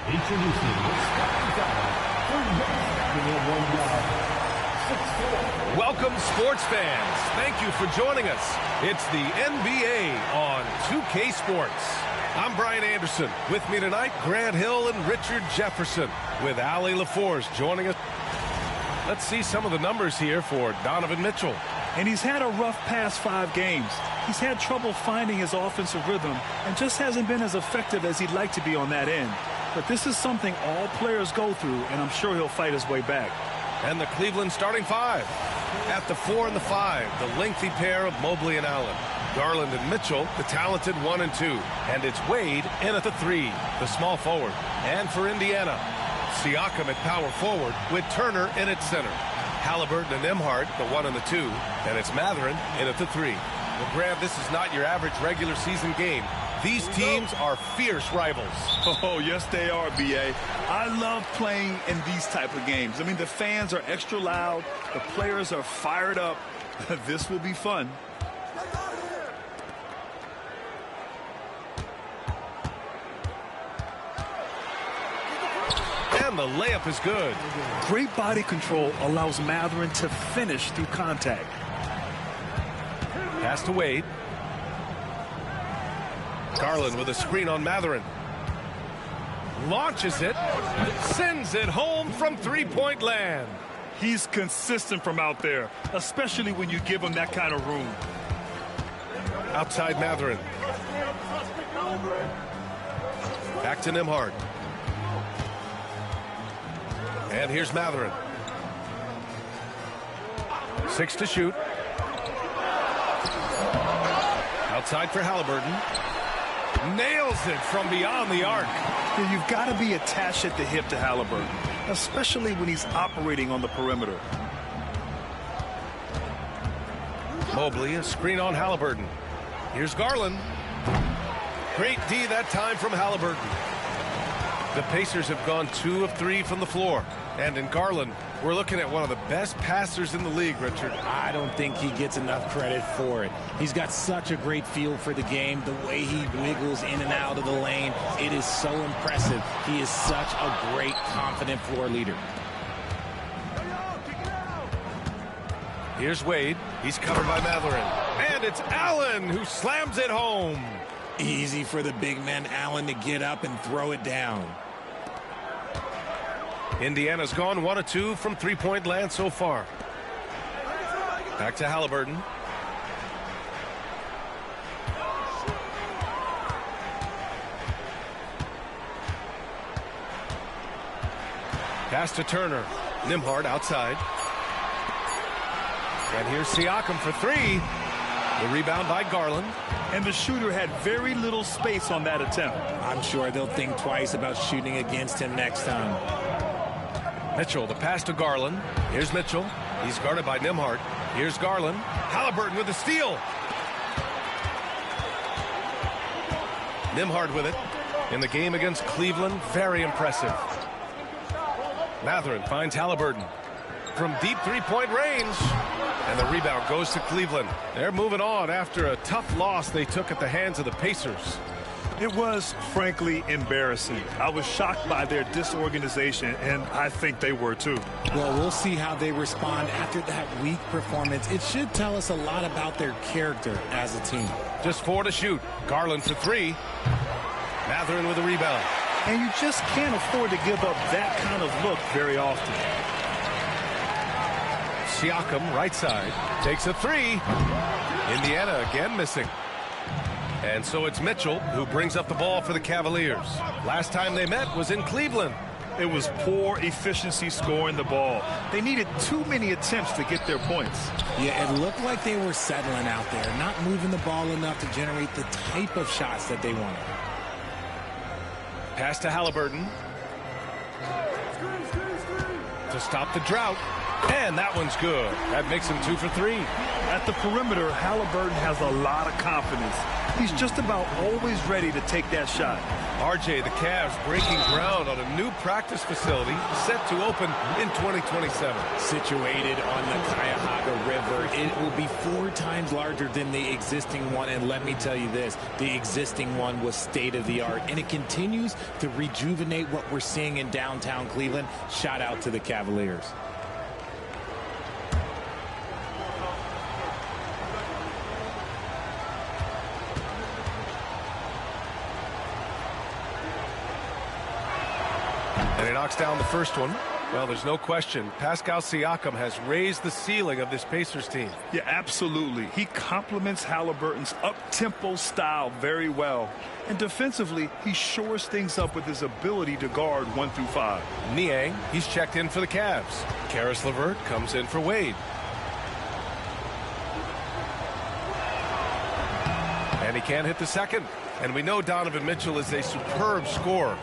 Introducing the starting five for Welcome, sports fans. Thank you for joining us. It's the NBA on 2K Sports. I'm Brian Anderson. With me tonight, Grant Hill and Richard Jefferson, with Allie LaForce joining us. Let's see some of the numbers here for Donovan Mitchell. And he's had a rough past 5 games. He's had trouble finding his offensive rhythm and just hasn't been as effective as he'd like to be on that end. But this is something all players go through, and I'm sure he'll fight his way back. And the Cleveland starting five. At the 4 and the 5, the lengthy pair of Mobley and Allen. Garland and Mitchell, the talented 1 and 2. And it's Wade in at the 3, the small forward. And for Indiana, Siakam at power forward with Turner in at center. Halliburton and Nembhard, the 1 and the 2. And it's Mathurin in at the 3. Well, Grant, this is not your average regular season game. These teams are fierce rivals. Oh, yes, they are, B.A. I love playing in these type of games. I mean, the fans are extra loud. The players are fired up. This will be fun. And the layup is good. Great body control allows Mathurin to finish through contact. Pass to Wade. Garland with a screen on Mathurin. Launches it. Sends it home from three-point land. He's consistent from out there, especially when you give him that kind of room. Outside Mathurin. Back to Nembhard. And here's Mathurin. 6 to shoot. Outside for Halliburton. Nails it from beyond the arc. You've got to be attached at the hip to Halliburton, especially when he's operating on the perimeter. Mobley, a screen on Halliburton. Here's Garland. Great D that time from Halliburton. The Pacers have gone 2 of 3 from the floor. And in Garland, we're looking at one of the best passers in the league, Richard. I don't think he gets enough credit for it. He's got such a great feel for the game. The way he wiggles in and out of the lane, it is so impressive. He is such a great, confident floor leader. Here's Wade. He's covered by Mathurin. And it's Allen who slams it home. Easy for the big man Allen to get up and throw it down. Indiana's gone 1 of 2 from three-point land so far. Back to Halliburton. Pass to Turner. Nembhard outside. And here's Siakam for 3. The rebound by Garland. And the shooter had very little space on that attempt. I'm sure they'll think twice about shooting against him next time. Mitchell, the pass to Garland. Here's Mitchell. He's guarded by Nembhard. Here's Garland. Halliburton with a steal. Nembhard with it. In the game against Cleveland, very impressive. Mathurin finds Halliburton from deep three-point range. And the rebound goes to Cleveland. They're moving on after a tough loss they took at the hands of the Pacers. It was, frankly, embarrassing. I was shocked by their disorganization, and I think they were too. Well, we'll see how they respond after that weak performance. It should tell us a lot about their character as a team. Just 4 to shoot. Garland for 3. Mathurin with a rebound. And you just can't afford to give up that kind of look very often. Siakam, right side, takes a 3. Indiana again missing. And so it's Mitchell who brings up the ball for the Cavaliers. Last time they met was in Cleveland. It was poor efficiency scoring the ball. They needed too many attempts to get their points. Yeah, it looked like they were settling out there, not moving the ball enough to generate the type of shots that they wanted. Pass to Halliburton. To stop the drought. And that one's good. That makes him 2 for 3. At the perimeter, Halliburton has a lot of confidence. He's just about always ready to take that shot. RJ, the Cavs breaking ground on a new practice facility set to open in 2027. Situated on the Cuyahoga River, it will be 4 times larger than the existing one. And let me tell you this, the existing one was state-of-the-art, and it continues to rejuvenate what we're seeing in downtown Cleveland. Shout out to the Cavaliers. And he knocks down the first one. Well, there's no question. Pascal Siakam has raised the ceiling of this Pacers team. Yeah, absolutely. He complements Halliburton's up-tempo style very well. And defensively, he shores things up with his ability to guard 1 through 5. Niang, he's checked in for the Cavs. Caris LeVert comes in for Wade. And he can't hit the second. And we know Donovan Mitchell is a superb scorer.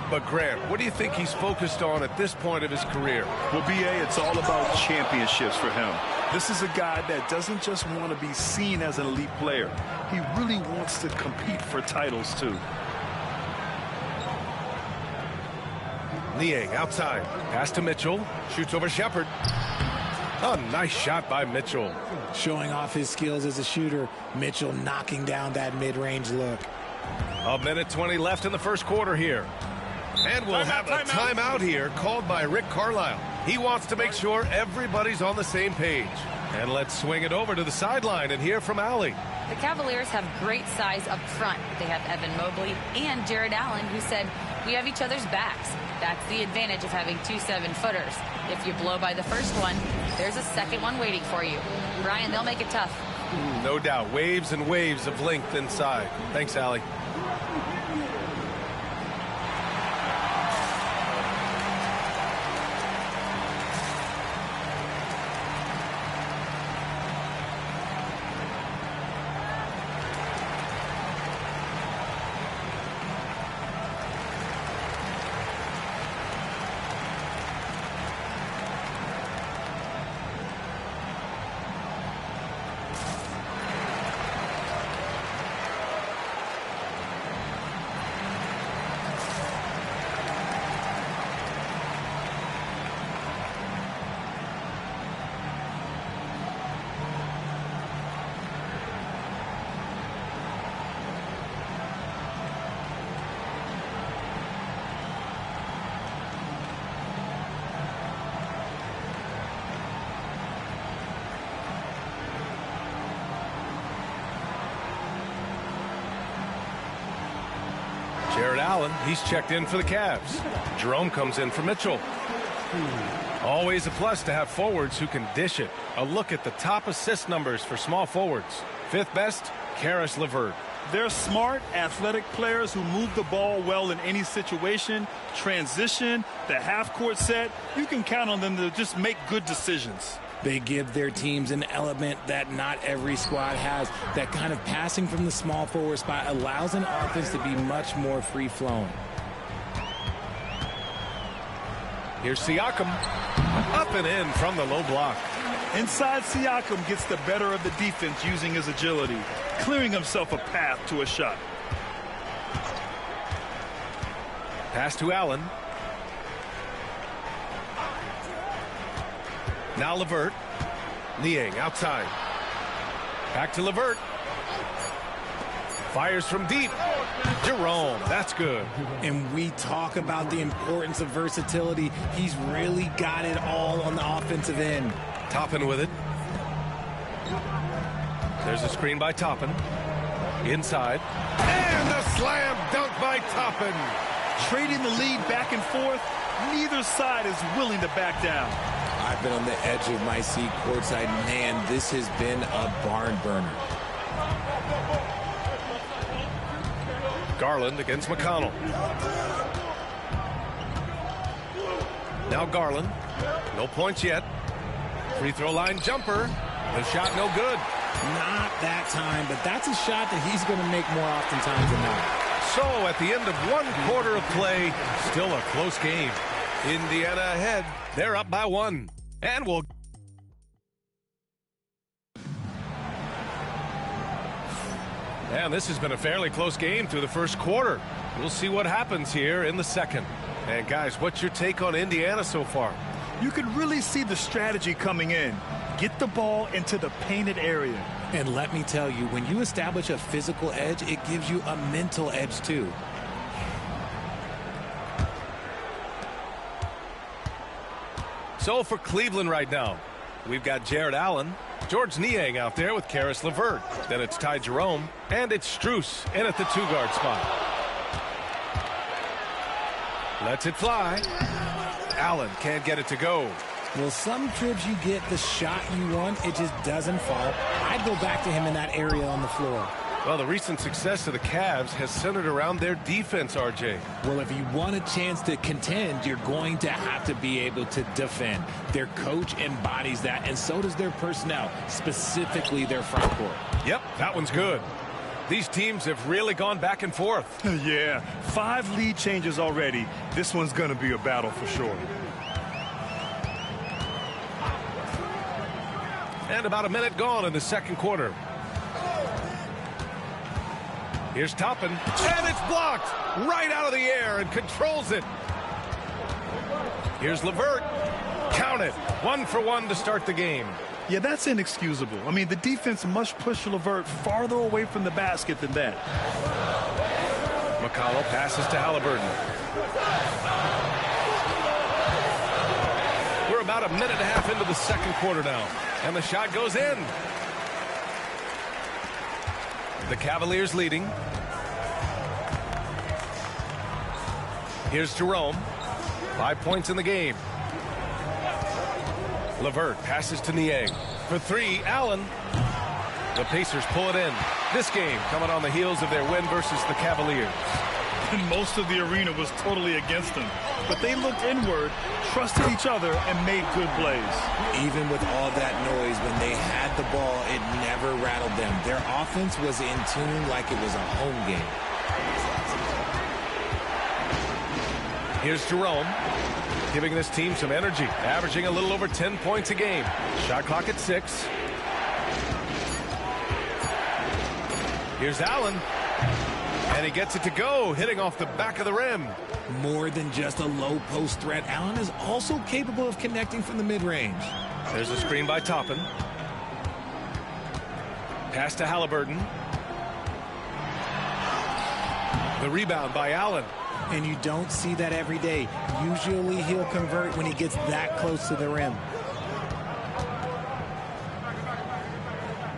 But, Grant, what do you think he's focused on at this point of his career? Well, B.A., it's all about championships for him. This is a guy that doesn't just want to be seen as an elite player. He really wants to compete for titles, too. Niang outside. Pass to Mitchell. Shoots over Shepherd. A nice shot by Mitchell. Showing off his skills as a shooter. Mitchell knocking down that mid-range look. 1:20 left in the first quarter here. And we'll have a timeout here called by Rick Carlisle. He wants to make sure everybody's on the same page. And let's swing it over to the sideline and hear from Allie. The Cavaliers have great size up front. They have Evan Mobley and Jared Allen, who said, "We have each other's backs." That's the advantage of having 2 7-footers. If you blow by the first one, there's a second one waiting for you. Brian, they'll make it tough. No doubt. Waves and waves of length inside. Thanks, Allie. Jared Allen, he's checked in for the Cavs. Jerome comes in for Mitchell. Always a plus to have forwards who can dish it. A look at the top assist numbers for small forwards. 5th best, Caris LeVert. They're smart, athletic players who move the ball well in any situation. Transition, the half-court set, you can count on them to just make good decisions. They give their teams an element that not every squad has. That kind of passing from the small forward spot allows an offense to be much more free-flowing. Here's Siakam. Up and in from the low block. Inside, Siakam gets the better of the defense using his agility, clearing himself a path to a shot. Pass to Allen. Now LeVert. Niang outside. Back to LeVert. Fires from deep. Jerome, that's good. And we talk about the importance of versatility. He's really got it all on the offensive end. Toppin with it. There's a screen by Toppin. Inside. And a slam dunk by Toppin. Trading the lead back and forth, neither side is willing to back down. I've been on the edge of my seat courtside. Man, this has been a barn burner. Garland against McConnell. Now Garland. No points yet. Free throw line jumper. The shot no good. Not that time, but that's a shot that he's going to make more oftentimes than not. So at the end of 1 quarter of play, still a close game. Indiana ahead. They're up by 1. And we'll... And this has been a fairly close game through the first quarter. We'll see what happens here in the second. And guys, what's your take on Indiana so far? You can really see the strategy coming in. Get the ball into the painted area. And let me tell you, when you establish a physical edge, it gives you a mental edge too. So for Cleveland right now, we've got Jared Allen, George Niang out there with Karis LeVert. Then it's Ty Jerome, and it's Strus in at the 2-guard spot. Lets it fly. Allen can't get it to go. Well, some trips you get the shot you want, it just doesn't fall. I'd go back to him in that area on the floor. Well, the recent success of the Cavs has centered around their defense, RJ. Well, if you want a chance to contend, you're going to have to be able to defend. Their coach embodies that, and so does their personnel, specifically their front court. Yep, that one's good. These teams have really gone back and forth. Yeah, 5 lead changes already. This one's going to be a battle for sure. And about a minute gone in the second quarter. Here's Toppin, and it's blocked right out of the air and controls it. Here's LeVert. Count it. 1 for 1 to start the game. Yeah, that's inexcusable. I mean, the defense must push LeVert farther away from the basket than that. McConnell passes to Halliburton. We're about a minute and a half into the second quarter now, and the shot goes in. The Cavaliers leading. Here's Jerome. 5 points in the game. LeVert passes to Niang. For 3, Allen. The Pacers pull it in. This game coming on the heels of their win versus the Cavaliers. And most of the arena was totally against them. But they looked inward, trusted each other, and made good plays. Even with all that noise, when they had the ball, it never rattled them. Their offense was in tune like it was a home game. Here's Jerome, giving this team some energy, averaging a little over 10 points a game. Shot clock at 6. Here's Allen, and he gets it to go, hitting off the back of the rim. More than just a low post threat, Allen is also capable of connecting from the mid-range. There's a screen by Toppin. Pass to Halliburton. The rebound by Allen. And you don't see that every day. Usually he'll convert when he gets that close to the rim.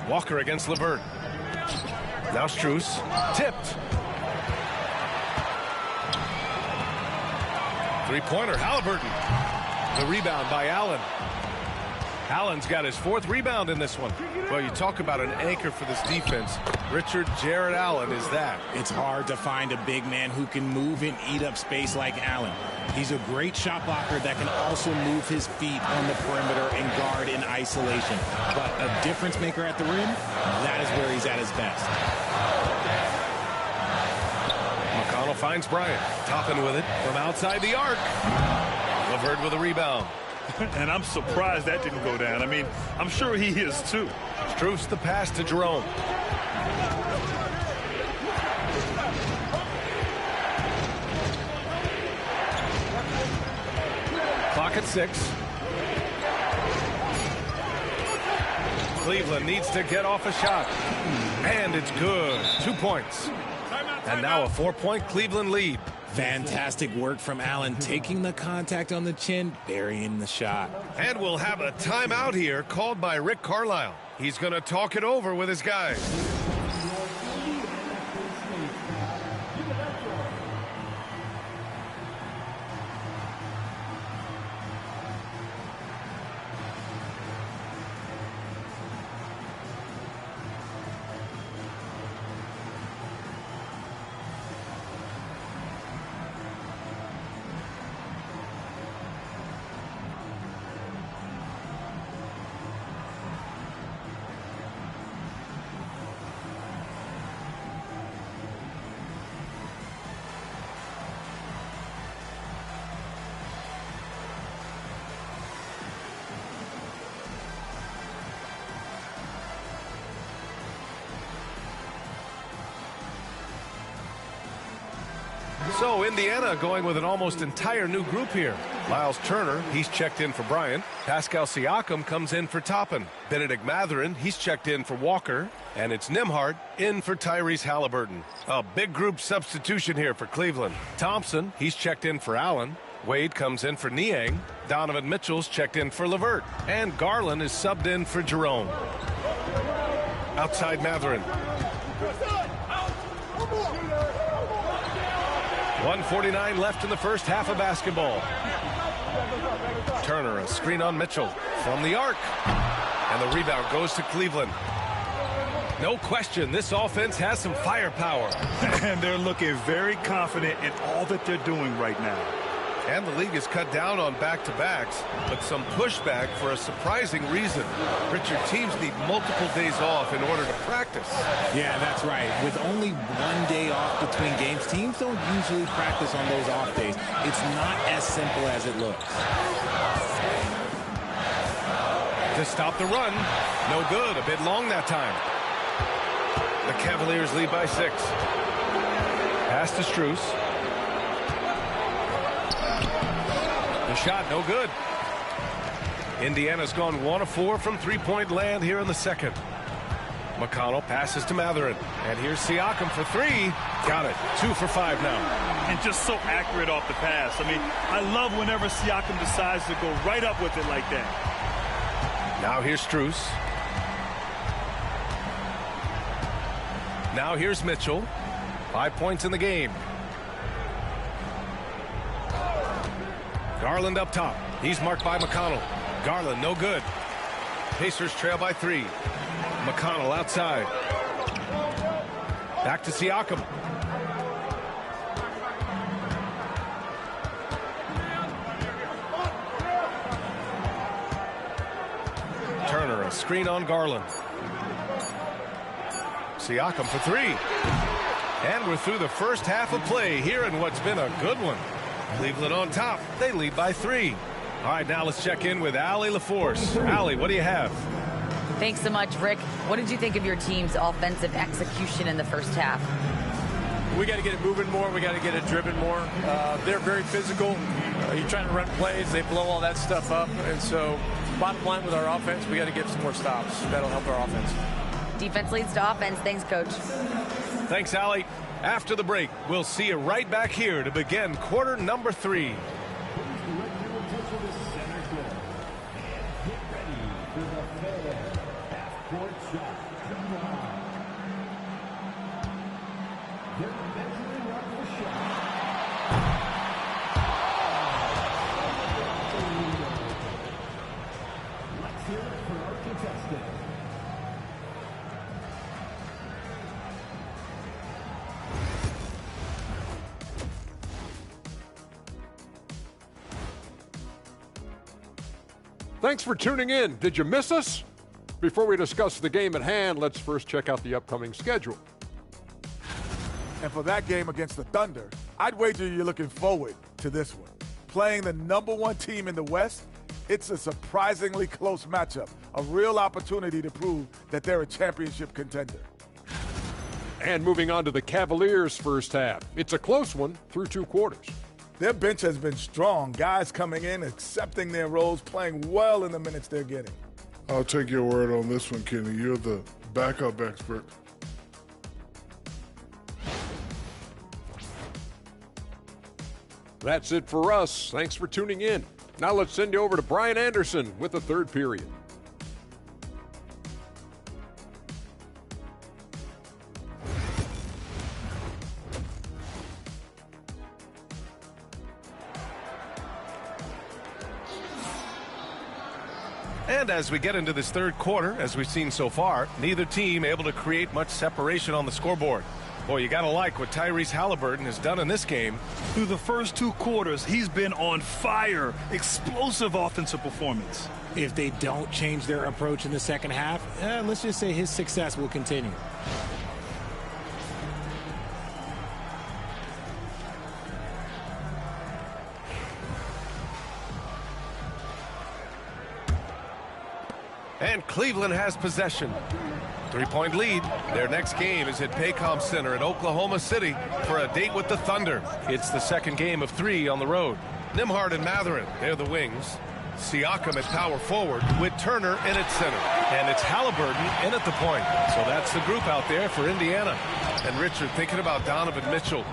Walker against LeVert. Now Strus. Tipped. Three-pointer, Halliburton. The rebound by Allen. Allen's got his 4th rebound in this one. Well, you talk about an anchor for this defense. Richard Jared Allen is that. It's hard to find a big man who can move and eat up space like Allen. He's a great shot blocker that can also move his feet on the perimeter and guard in isolation. But a difference maker at the rim, that is where he's at his best. McConnell finds Bryant. Toppin with it from outside the arc. LeVert with a rebound. And I'm surprised that didn't go down. I mean, I'm sure he is too. Strus the pass to Jerome. Clock at 6. Cleveland needs to get off a shot. And it's good. 2 points. And now a 4-point Cleveland lead. Fantastic work from Allen, taking the contact on the chin, burying the shot. And we'll have a timeout here called by Rick Carlisle. He's going to talk it over with his guys. So Indiana going with an almost entire new group here. Miles Turner, he's checked in for Bryant. Pascal Siakam comes in for Toppin. Benedict Mathurin, he's checked in for Walker. And it's Nembhard in for Tyrese Halliburton. A big group substitution here for Cleveland. Thompson, he's checked in for Allen. Wade comes in for Niang. Donovan Mitchell's checked in for LeVert. And Garland is subbed in for Jerome. Outside Mathurin. 1:49 left in the first half of basketball. Turner, a screen on Mitchell from the arc. And the rebound goes to Cleveland. No question, this offense has some firepower. And they're looking very confident in all that they're doing right now. And the league has cut down on back-to-backs, but some pushback for a surprising reason. Richard, teams need multiple days off in order to practice. Yeah, that's right. With only 1 day off between games, teams don't usually practice on those off days. It's not as simple as it looks. To stop the run, no good, a bit long that time. The Cavaliers lead by 6. Pass to Strus. The shot, no good. Indiana's gone 1 of 4 from three-point land here in the second. McConnell passes to Mathurin. And here's Siakam for 3. Got it. 2 for 5 now. And just so accurate off the pass. I mean, I love whenever Siakam decides to go right up with it like that. Now here's Strus. Now here's Mitchell. 5 points in the game. Garland up top. He's marked by McConnell. Garland, no good. Pacers trail by 3. McConnell outside. Back to Siakam. Turner, a screen on Garland. Siakam for 3. And we're through the first half of play here in what's been a good one. Cleveland on top. They lead by 3. All right, now let's check in with Allie LaForce. Allie, what do you have? Thanks so much, Rick. What did you think of your team's offensive execution in the first half? We got to get it moving more. We got to get it driven more. They're very physical. You're trying to run plays. They blow all that stuff up. And so bottom line with our offense, we got to get some more stops. That'll help our offense. Defense leads to offense. Thanks, Coach. Thanks, Allie. After the break, we'll see you right back here to begin quarter number 3. Thanks for tuning in. Did you miss us? Before we discuss the game at hand, let's first check out the upcoming schedule. And for that game against the Thunder, I'd wager you're looking forward to this one. Playing the #1 team in the West, it's a surprisingly close matchup, a real opportunity to prove that they're a championship contender. And moving on to the Cavaliers' first half. It's a close one through 2 quarters. Their bench has been strong. Guys coming in, accepting their roles, playing well in the minutes they're getting. I'll take your word on this one, Kenny. You're the backup expert. That's it for us. Thanks for tuning in. Now let's send you over to Brian Anderson with the third period. And as we get into this third quarter, as we've seen so far, neither team able to create much separation on the scoreboard. Boy, you got to like what Tyrese Halliburton has done in this game. Through the first 2 quarters, he's been on fire. Explosive offensive performance. If they don't change their approach in the second half, let's just say his success will continue. And Cleveland has possession. 3-point lead. Their next game is at Paycom Center in Oklahoma City for a date with the Thunder. It's the second game of 3 on the road. Nembhard and Mathurin, they're the wings. Siakam at power forward with Turner in at center. And it's Halliburton in at the point. So that's the group out there for Indiana. And Richard, thinking about Donovan Mitchell,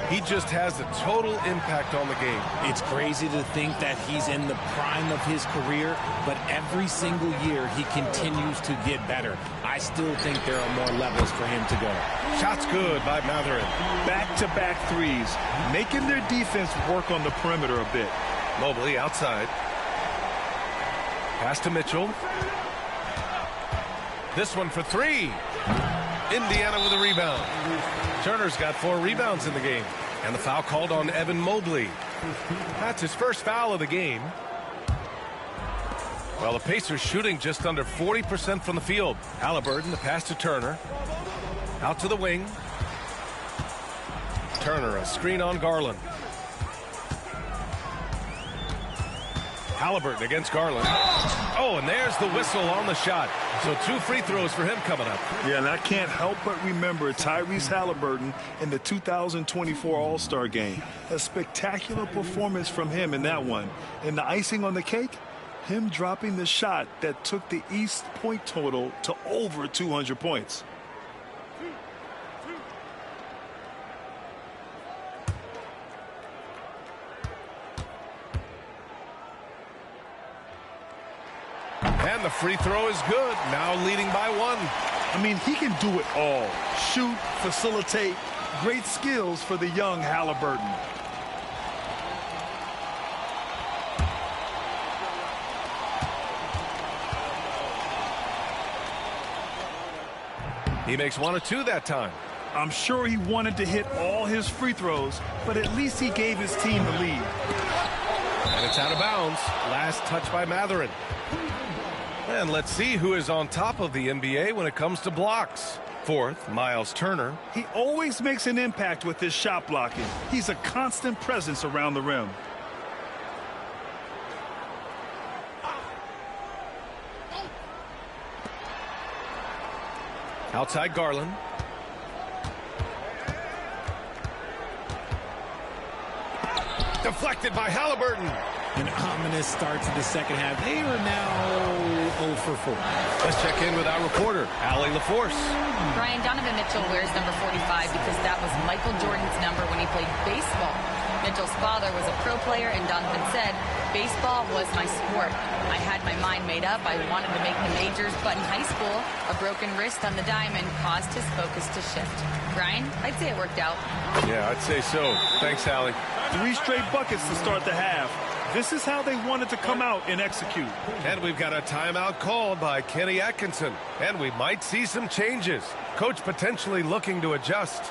he just has a total impact on the game. It's crazy to think that he's in the prime of his career, but every single year he continues to get better. I still think there are more levels for him to go. Shots good by Mathurin. Back-to-back threes, making their defense work on the perimeter a bit. Mobley outside. Pass to Mitchell. This one for 3. Indiana with a rebound. Turner's got 4 rebounds in the game. And the foul called on Evan Mobley. That's his first foul of the game. Well, the Pacers shooting just under 40% from the field. Halliburton, the pass to Turner. Out to the wing. Turner, a screen on Garland. Halliburton against Garland. Oh, and there's the whistle on the shot. So 2 free throws for him coming up. Yeah, and I can't help but remember Tyrese Halliburton in the 2024 All-Star Game. A spectacular performance from him in that one. And the icing on the cake, him dropping the shot that took the East point total to over 200 points. And the free throw is good. Now leading by 1. I mean, he can do it all. Shoot, facilitate. Great skills for the young Halliburton. He makes 1 of 2 that time. I'm sure he wanted to hit all his free throws, but at least he gave his team the lead. And it's out of bounds. Last touch by Mathurin. And let's see who is on top of the NBA when it comes to blocks. 4th, Miles Turner. He always makes an impact with his shot blocking. He's a constant presence around the rim. Outside Garland. Deflected by Halliburton. An ominous start to the second half. They are now 0 for 4. Let's check in with our reporter, Allie LaForce. Brian, Donovan Mitchell wears number 45 because that was Michael Jordan's number when he played baseball. Mitchell's father was a pro player, and Donovan said, baseball was my sport. I had my mind made up. I wanted to make the majors, but in high school, a broken wrist on the diamond caused his focus to shift. Brian, I'd say it worked out. Yeah, I'd say so. Thanks, Allie. 3 straight buckets to start the half. This is how they wanted to come out and execute. And we've got a timeout called by Kenny Atkinson. And we might see some changes. Coach potentially looking to adjust.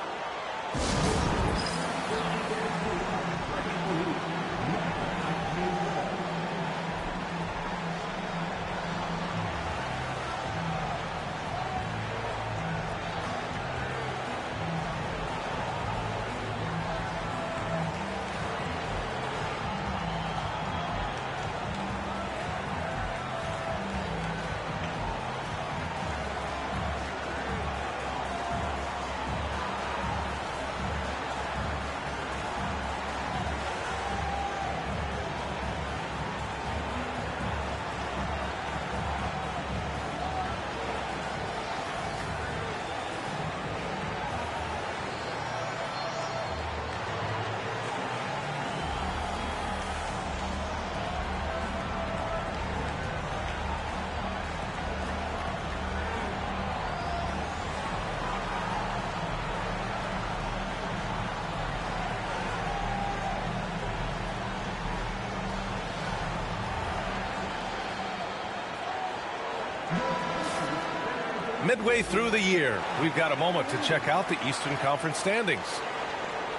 Midway through the year, we've got a moment to check out the Eastern Conference standings.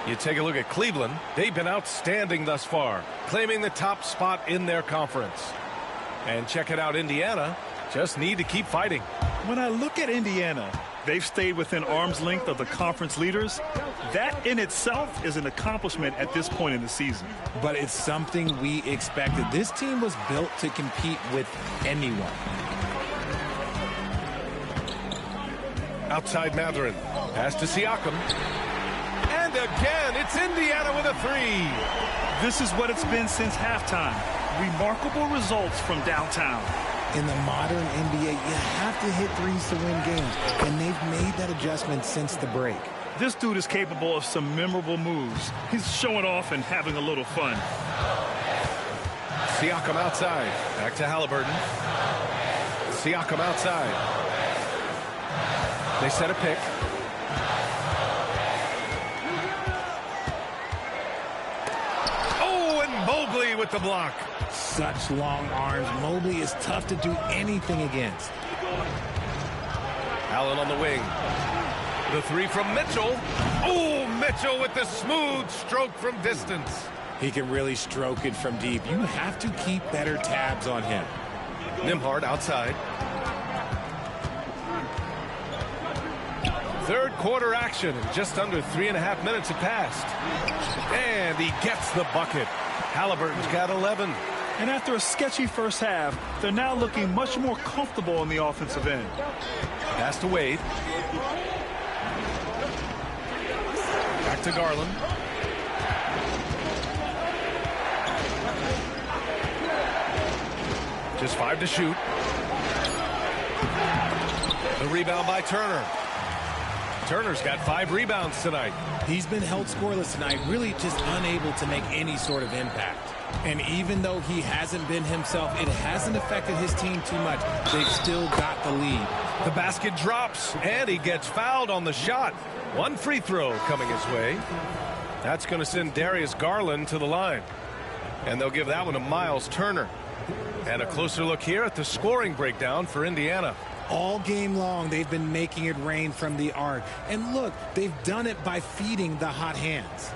You take a look at Cleveland. They've been outstanding thus far, claiming the top spot in their conference. And checking out Indiana, just need to keep fighting. When I look at Indiana, they've stayed within arm's length of the conference leaders. That in itself is an accomplishment at this point in the season. But it's something we expected. This team was built to compete with anyone. Outside Matherin. Pass to Siakam. And again, it's Indiana with a three. This is what it's been since halftime. Remarkable results from downtown. In the modern NBA, you have to hit threes to win games, and they've made that adjustment since the break. This dude is capable of some memorable moves. He's showing off and having a little fun. Siakam outside. Back to Halliburton. Siakam outside. They set a pick. Oh, and Mobley with the block. Such long arms. Mobley is tough to do anything against. Allen on the wing. The three from Mitchell. Oh, Mitchell with the smooth stroke from distance. He can really stroke it from deep. You have to keep better tabs on him. Nembhard outside. Third quarter action. Just under 3.5 minutes have passed. And he gets the bucket. Halliburton's got 11. And after a sketchy first half, they're now looking much more comfortable on the offensive end. Pass to Wade. Back to Garland. Just 5 to shoot. The rebound by Turner. Turner's got 5 rebounds tonight. He's been held scoreless tonight, really just unable to make any sort of impact. And even though he hasn't been himself, it hasn't affected his team too much. They've still got the lead. The basket drops, and he gets fouled on the shot. 1 free throw coming his way. That's going to send Darius Garland to the line. And they'll give that one to Miles Turner. And a closer look here at the scoring breakdown for Indiana. All game long, they've been making it rain from the arc. And look, they've done it by feeding the hot hands.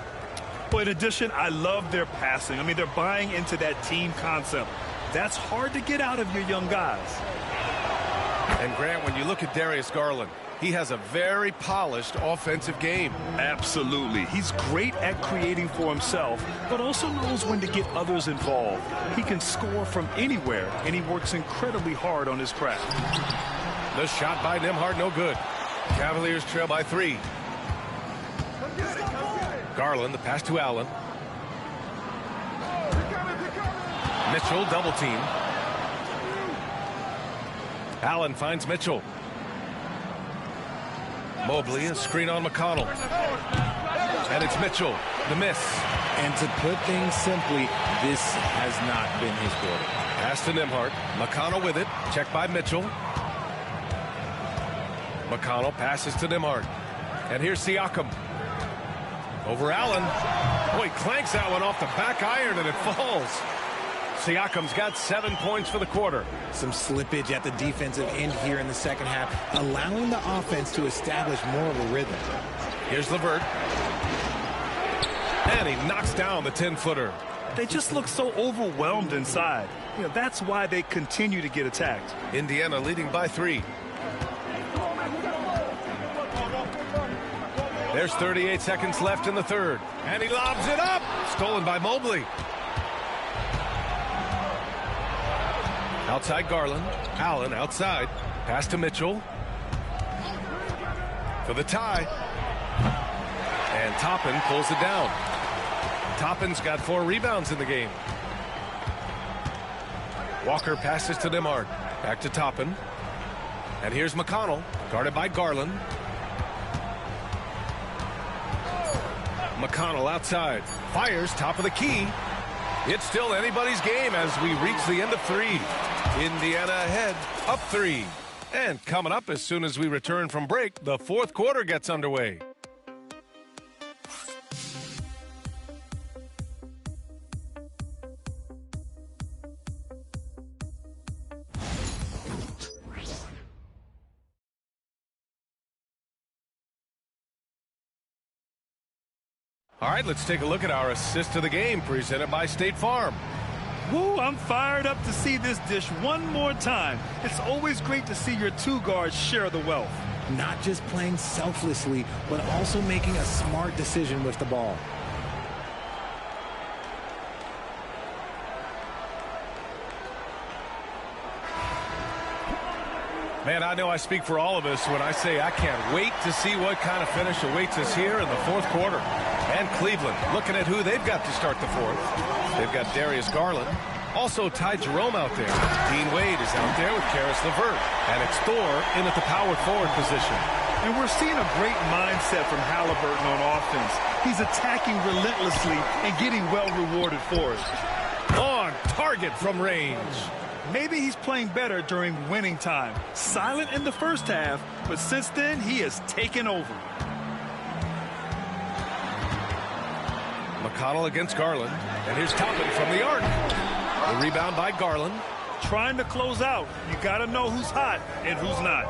But in addition, I love their passing. I mean, they're buying into that team concept. That's hard to get out of your young guys. And Grant, when you look at Darius Garland, he has a very polished offensive game. Absolutely. He's great at creating for himself, but also knows when to get others involved. He can score from anywhere, and he works incredibly hard on his craft. The shot by Nembhard, no good. Cavaliers trail by 3. Garland, the pass to Allen. Mitchell, double team. Allen finds Mitchell. Mobley, a screen on McConnell. And it's Mitchell, the miss. And to put things simply, this has not been his quarter. Pass to Nembhard. McConnell with it. Checked by Mitchell. McConnell passes to Nembhard. And here's Siakam. Over Allen. Oh, he clanks that one off the back iron and it falls. Siakam's got 7 points for the quarter. Some slippage at the defensive end here in the second half, allowing the offense to establish more of a rhythm. Here's LeVert. And he knocks down the 10-footer. They just look so overwhelmed inside. You know, that's why they continue to get attacked. Indiana leading by 3. There's 38 seconds left in the third. And he lobs it up. Stolen by Mobley. Outside Garland. Allen outside. Pass to Mitchell. For the tie. And Toppin pulls it down. Toppin's got 4 rebounds in the game. Walker passes to Nembhard. Back to Toppin. And here's McConnell. Guarded by Garland. McConnell outside. Fires top of the key. It's still anybody's game as we reach the end of 3. Indiana ahead, up 3. And coming up as soon as we return from break, the fourth quarter gets underway. All right, let's take a look at our assist of the game presented by State Farm. Woo, I'm fired up to see this dish one more time. It's always great to see your 2 guards share the wealth. Not just playing selflessly, but also making a smart decision with the ball. Man, I know I speak for all of us when I say I can't wait to see what kind of finish awaits us here in the fourth quarter. And Cleveland, looking at who they've got to start the fourth. They've got Darius Garland. Also Ty Jerome out there. Dean Wade is out there with Karis LeVert. And it's Thor in at the power forward position. And we're seeing a great mindset from Halliburton on offense. He's attacking relentlessly and getting well rewarded for it. On target from range. Maybe he's playing better during winning time. Silent in the first half, but since then, he has taken over. McConnell against Garland. And here's Toppin from the arc. The rebound by Garland. Trying to close out. You got to know who's hot and who's not.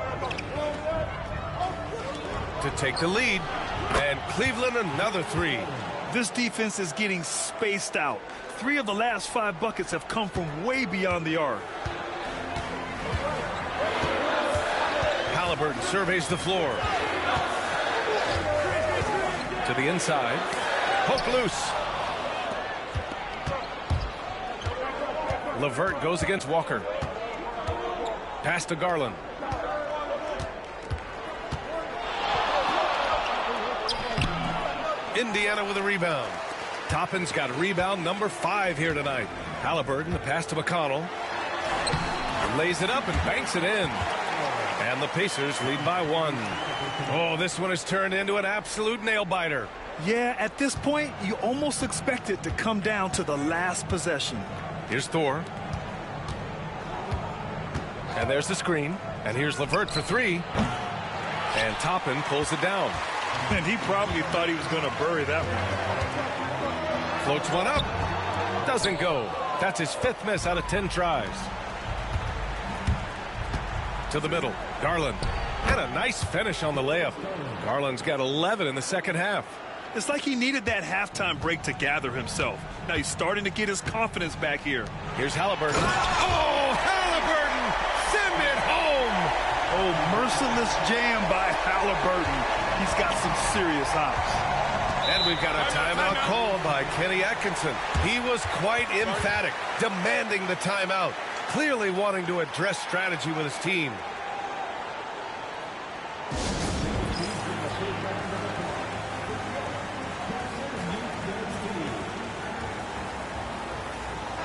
To take the lead. And Cleveland another three. This defense is getting spaced out. 3 of the last 5 buckets have come from way beyond the arc. Halliburton surveys the floor. To the inside. Poke loose. LeVert goes against Walker. Pass to Garland. Indiana with a rebound. Toppin's got rebound number 5 here tonight. Halliburton, the pass to McConnell. Lays it up and banks it in. And the Pacers lead by 1. Oh, this one has turned into an absolute nail-biter. Yeah, at this point, you almost expect it to come down to the last possession. Here's Thor. And there's the screen. And here's LeVert for 3. And Toppin pulls it down. And he probably thought he was going to bury that one. Floats one up. Doesn't go. That's his 5th miss out of 10 tries. To the middle. Garland. And a nice finish on the layup. Garland's got 11 in the second half. It's like he needed that halftime break to gather himself. Now he's starting to get his confidence back here. Here's Halliburton. Oh, Halliburton! Send it home! Oh, merciless jam by Halliburton. He's got some serious hops. And we've got a timeout called by Kenny Atkinson. He was quite emphatic, demanding the timeout, clearly wanting to address strategy with his team.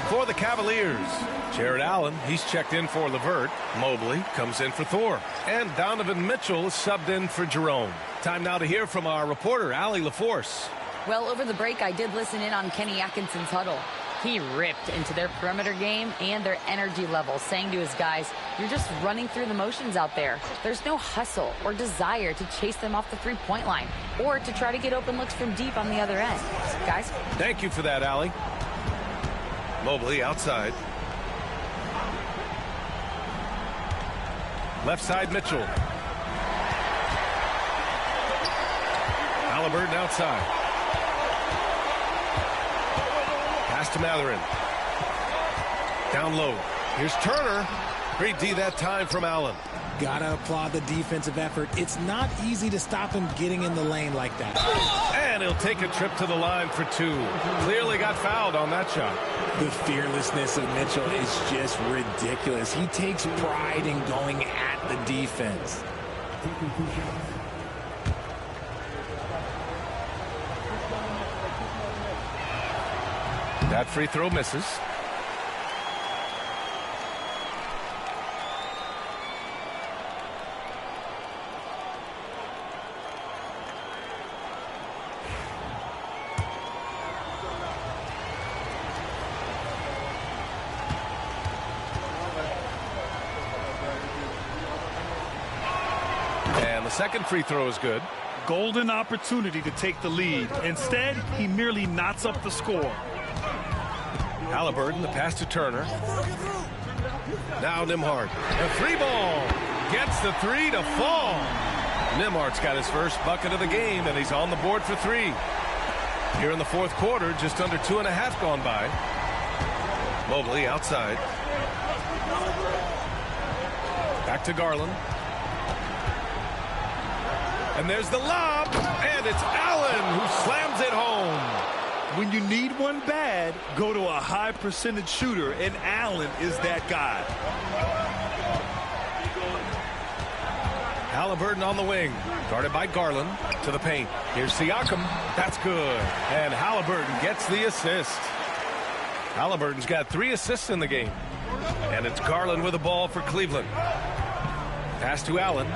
For the Cavaliers, Jared Allen, he's checked in for LeVert. Mobley comes in for Thor. And Donovan Mitchell is subbed in for Jerome. Time now to hear from our reporter, Allie LaForce. Well, over the break, I did listen in on Kenny Atkinson's huddle. He ripped into their perimeter game and their energy level, saying to his guys, you're just running through the motions out there. There's no hustle or desire to chase them off the three-point line or to try to get open looks from deep on the other end. Guys? Thank you for that, Allie. Mobley outside. Left side, Mitchell. Halliburton outside. Pass to Mathurin. Down low. Here's Turner. Great D that time from Allen. Gotta applaud the defensive effort. It's not easy to stop him getting in the lane like that. And he'll take a trip to the line for 2. Clearly got fouled on that shot. The fearlessness of Mitchell is just ridiculous. He takes pride in going at the defense. That free throw misses. And the second free throw is good. Golden opportunity to take the lead. Instead, he merely knots up the score. Halliburton, the pass to Turner. Now Nembhard. A 3-ball. Gets the 3 to fall. Nembhard's got his first bucket of the game, and he's on the board for 3. Here in the fourth quarter, just under 2.5 gone by. Mobley outside. Back to Garland. And there's the lob, and it's Allen who slams it home. When you need one bad, go to a high percentage shooter, and Allen is that guy. Halliburton on the wing. Guarded by Garland. To the paint. Here's Siakam. That's good. And Halliburton gets the assist. Halliburton's got 3 assists in the game. And it's Garland with the ball for Cleveland. Pass to Allen.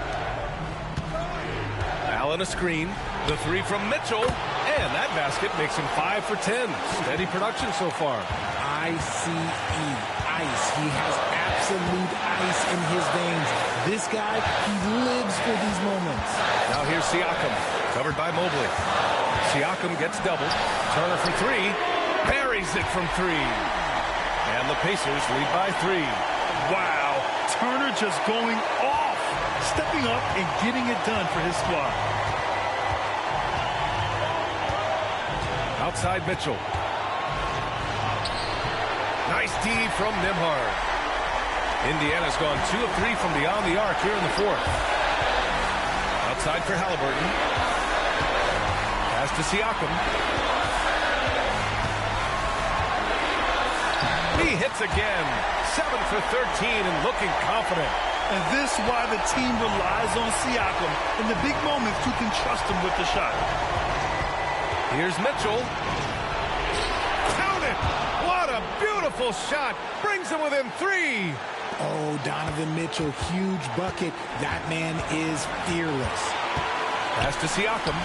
Allen a screen. The 3 from Mitchell. And that basket makes him 5 for 10. Steady production so far. ICE. Ice. He has absolute ice in his veins. This guy, he lives for these moments. Now here's Siakam. Covered by Mobley. Siakam gets doubled. Turner from 3. Buries it from 3. And the Pacers lead by 3. Wow. Turner just going off. Stepping up and getting it done for his squad. Outside Mitchell. Nice D from Nembhard. Indiana's gone 2 of 3 from beyond the arc here in the 4th. Outside for Halliburton. Pass to Siakam. He hits again. 7 for 13 and looking confident. And this is why the team relies on Siakam in the big moments to can trust him with the shot. Here's Mitchell. Count it! What a beautiful shot. Brings him within 3. Oh, Donovan Mitchell, huge bucket. That man is fearless. Pass to Siakam.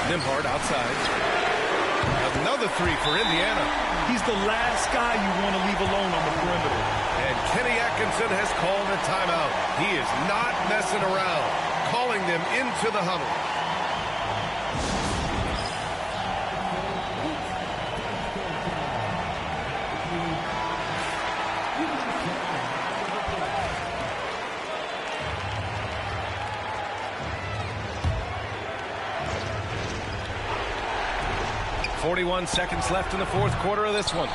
Nembhard outside. Another 3 for Indiana. He's the last guy you want to leave alone on the perimeter. And Kenny Atkinson has called a timeout. He is not messing around. Calling them into the huddle. .41 seconds left in the 4th quarter of this one.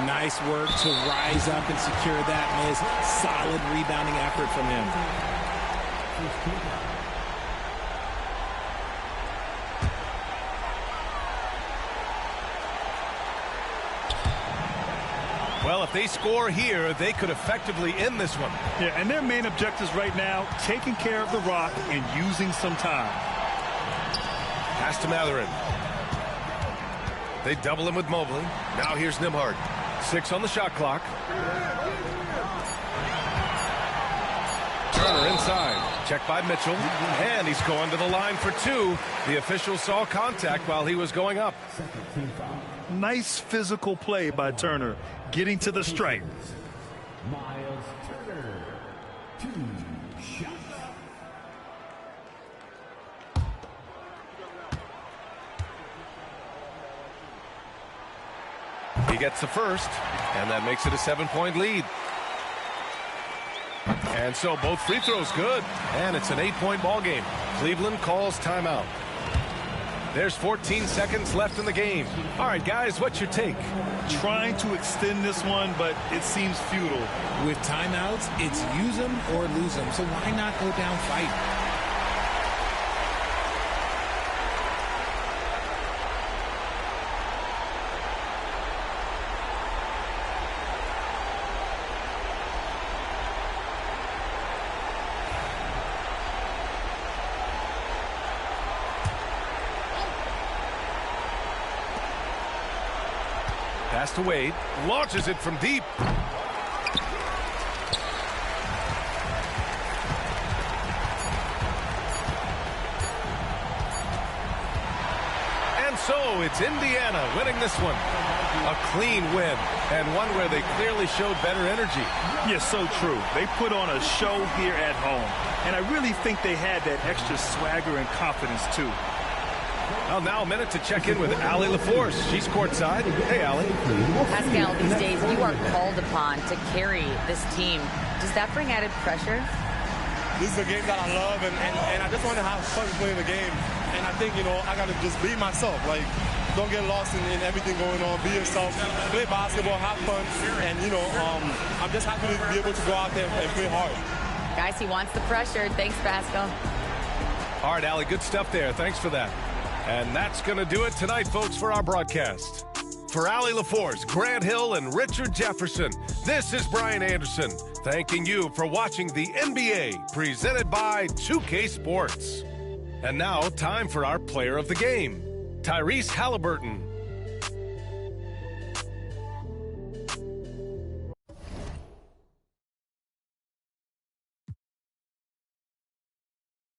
Nice work to rise up and secure that miss. Solid rebounding effort from him. Well, if they score here, they could effectively end this one. Yeah, and their main objectives right now, taking care of the rock and using some time. Pass to Matherin. They double him with Mobley. Now here's Nembhard. 6 on the shot clock. Turner inside. Checked by Mitchell. And he's going to the line for 2. The official saw contact while he was going up. Nice physical play by Turner, getting to the stripe. Miles Turner, 2 shots. He gets the first, and that makes it a 7-point lead. And so both free throws good, and it's an 8-point ball game. Cleveland calls timeout. There's 14 seconds left in the game. All right, guys, what's your take? Trying to extend this one, but it seems futile. With timeouts, it's use them or lose them, so why not go down fighting? Pass to Wade. Launches it from deep. And so it's Indiana winning this one. A clean win, and one where they clearly showed better energy. Yes, so true. They put on a show here at home, and I really think they had that extra swagger and confidence, too. Well, now a minute to check in with Allie LaForce. She's courtside. Hey, Allie. Pascal, these days you are called upon to carry this team. Does that bring added pressure? This is a game that I love, and I just want to have fun playing the game. And I think, I got to just be myself. Like, don't get lost in everything going on. Be yourself. Play basketball, have fun. And, I'm just happy to be able to go out there and play hard. Guys, he wants the pressure. Thanks, Pascal. All right, Allie, good stuff there. Thanks for that. And that's going to do it tonight, folks, for our broadcast. For Allie LaForce, Grant Hill, and Richard Jefferson, this is Brian Anderson, thanking you for watching the NBA, presented by 2K Sports. And now, time for our player of the game, Tyrese Halliburton.